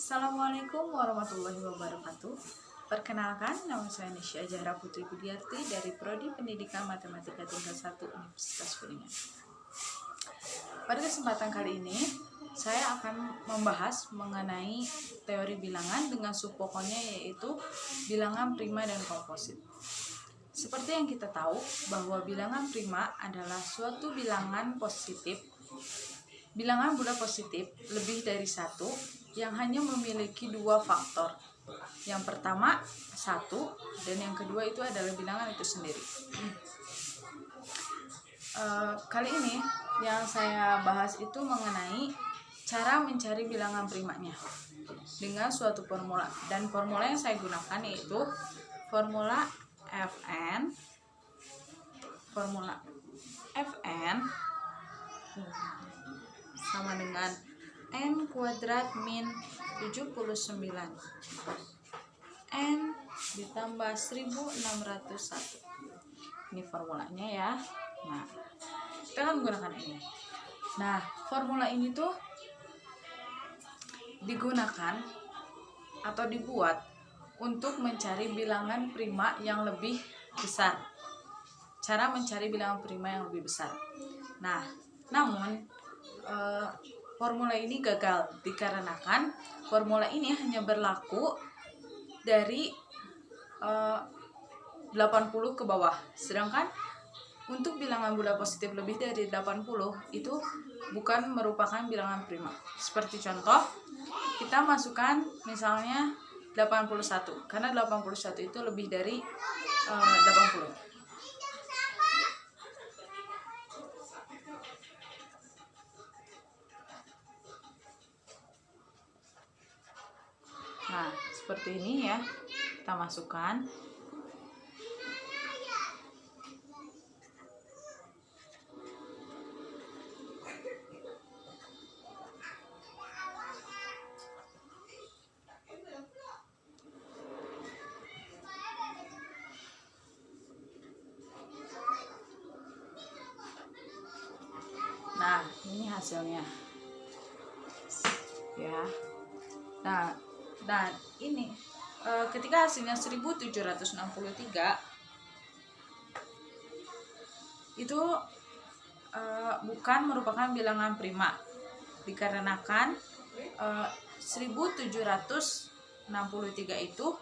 Assalamualaikum warahmatullahi wabarakatuh. Perkenalkan, nama saya Nisha Zahra Putri Budiarti dari Prodi Pendidikan Matematika Tingkat 1 Universitas Kuningan. Pada kesempatan kali ini, saya akan membahas mengenai teori bilangan dengan subpokoknya, yaitu bilangan prima dan komposit. Seperti yang kita tahu bahwa bilangan prima adalah suatu bilangan positif, bilangan bulat positif lebih dari satu yang hanya memiliki dua faktor. Yang pertama 1 dan yang kedua itu adalah bilangan itu sendiri. Kali ini yang saya bahas itu mengenai cara mencari bilangan primanya dengan suatu formula, dan formula yang saya gunakan yaitu formula Fn sama dengan n kuadrat min 79 n ditambah 1601. Ini formulanya ya. Nah, kita akan menggunakan ini. Nah, formula ini tuh digunakan atau dibuat untuk mencari bilangan prima yang lebih besar. Cara mencari bilangan prima yang lebih besar. Nah, namun formula ini gagal dikarenakan formula ini hanya berlaku dari 80 ke bawah. Sedangkan untuk bilangan bulat positif lebih dari 80 itu bukan merupakan bilangan prima. Seperti contoh, kita masukkan misalnya 81, karena 81 itu lebih dari 80. Nah, seperti ini ya, kita masukkan. Nah, ini hasilnya ya. Nah, ini ketika hasilnya 1763 itu bukan merupakan bilangan prima dikarenakan 1763 itu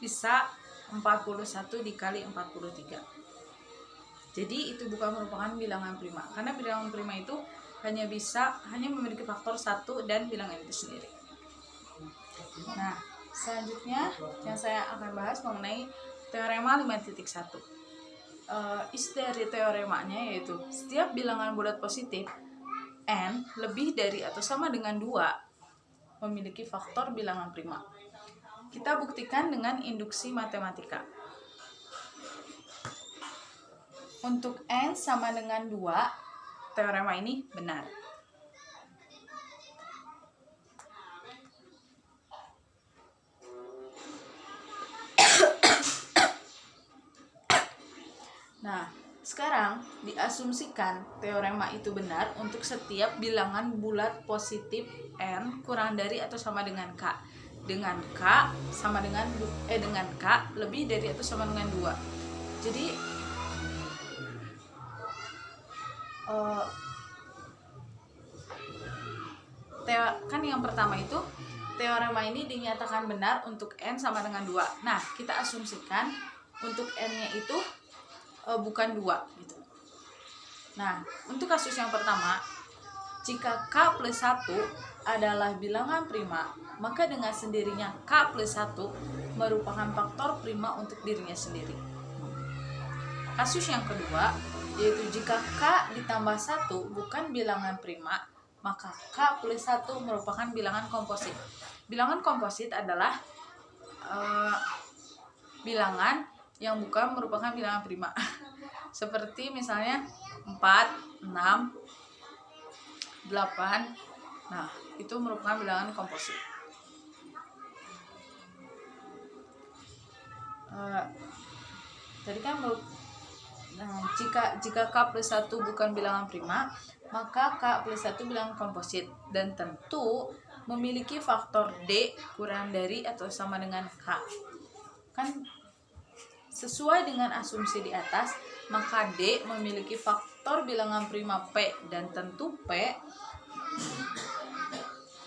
bisa 41 dikali 43. Jadi itu bukan merupakan bilangan prima, karena bilangan prima itu hanya memiliki faktor 1 dan bilangan itu sendiri. Nah, selanjutnya yang saya akan bahas mengenai teorema 5.1. Isi dari teoremanya yaitu setiap bilangan bulat positif n lebih dari atau sama dengan 2 memiliki faktor bilangan prima. Kita buktikan dengan induksi matematika. Untuk n sama dengan 2, teorema ini benar. Nah, sekarang diasumsikan teorema itu benar untuk setiap bilangan bulat positif n kurang dari atau sama dengan k. Dengan k sama dengan dengan k lebih dari atau sama dengan 2. Jadi kan yang pertama itu teorema ini dinyatakan benar untuk n sama dengan 2. Nah, kita asumsikan untuk n-nya itu bukan 2 gitu. Nah, untuk kasus yang pertama, jika k plus 1 adalah bilangan prima, maka dengan sendirinya k plus 1 merupakan faktor prima untuk dirinya sendiri. Kasus yang kedua, yaitu jika k ditambah 1 bukan bilangan prima, maka k plus 1 merupakan bilangan komposit. Bilangan komposit adalah bilangan yang bukan merupakan bilangan prima. Seperti misalnya 4, 6, 8. Nah, itu merupakan bilangan komposit. Tadi kan jika k plus 1 bukan bilangan prima, maka k plus 1 bilangan komposit. Dan tentu memiliki faktor D kurang dari atau sama dengan K. Kan sesuai dengan asumsi di atas, maka D memiliki faktor bilangan prima P, dan tentu P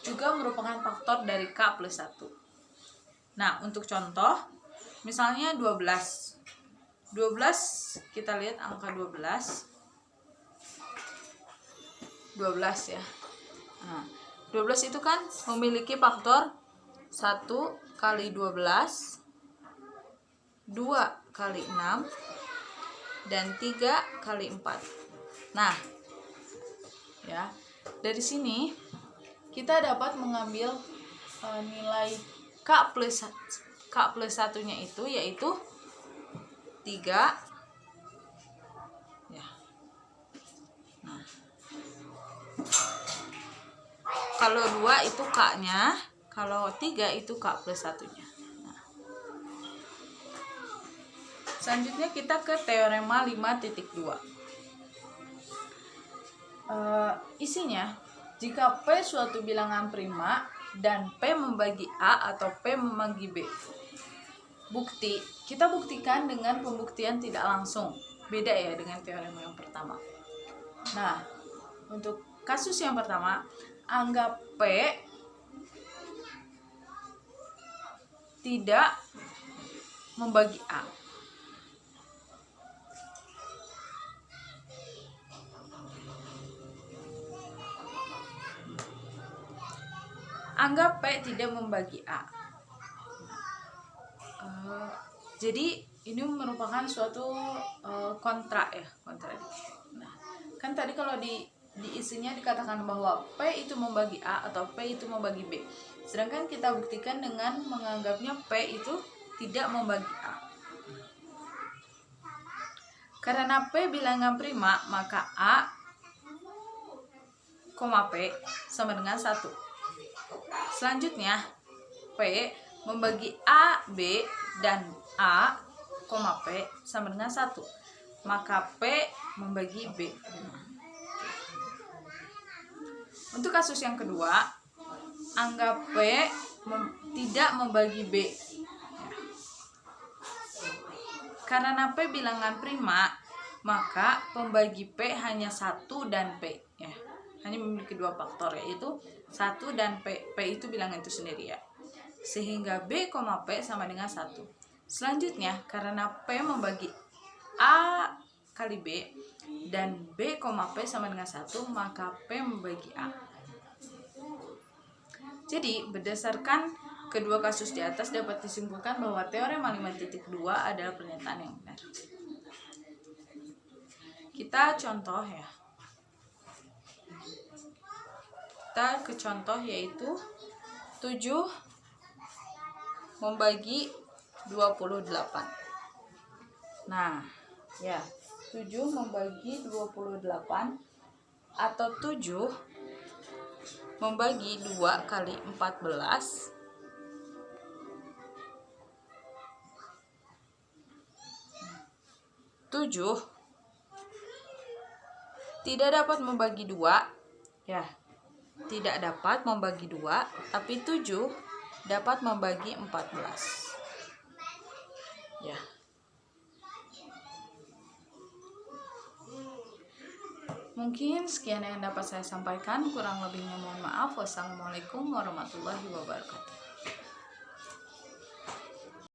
juga merupakan faktor dari K plus 1. Nah, untuk contoh, misalnya 12. 12, kita lihat angka 12. 12 ya. Nah, 12 itu kan memiliki faktor 1 kali 12, 2 kali 6, dan 3 kali 4. Nah, ya, dari sini kita dapat mengambil nilai K plus 1-nya itu, yaitu 3 ya. Nah, kalau 2 itu K-nya, kalau 3 itu K plus 1-nya. Nah, selanjutnya kita ke teorema 5.2. Isinya, jika P suatu bilangan prima dan P membagi A atau P membagi B. Bukti, kita buktikan dengan pembuktian tidak langsung. Beda ya dengan teorema yang pertama. Nah, untuk kasus yang pertama, anggap P tidak membagi A. Anggap P tidak membagi A. Jadi ini merupakan suatu kontra ya, kontradiksi. Nah, kan tadi kalau di isinya dikatakan bahwa P itu membagi A atau P itu membagi B. Sedangkan kita buktikan dengan menganggapnya P itu tidak membagi A. Karena P bilangan prima, maka A, P sama dengan 1. Selanjutnya, P membagi A, B, dan A, P sama dengan 1. Maka P membagi B. Untuk kasus yang kedua, anggap P tidak membagi B. Karena P bilangan prima, maka pembagi P hanya 1 dan P. Ya, hanya memiliki 2 faktor, yaitu 1 dan P. P itu bilangan itu sendiri ya. Sehingga B, P sama dengan 1. Selanjutnya, karena P membagi A kali B dan B, P sama dengan 1, maka P membagi A. Jadi, berdasarkan kedua kasus di atas dapat disimpulkan bahwa teorema 5.2 adalah pernyataan yang benar. Kita contoh ya. Kita ke contoh yaitu 7 membagi 28. Nah, ya, 7 membagi 28 atau 7 membagi 2 kali 14 7 tidak dapat membagi 2 ya, tidak dapat membagi 2, tapi 7 dapat membagi 14 ya. Mungkin sekian yang dapat saya sampaikan, kurang lebihnya mohon maaf. Wassalamualaikum warahmatullahi wabarakatuh.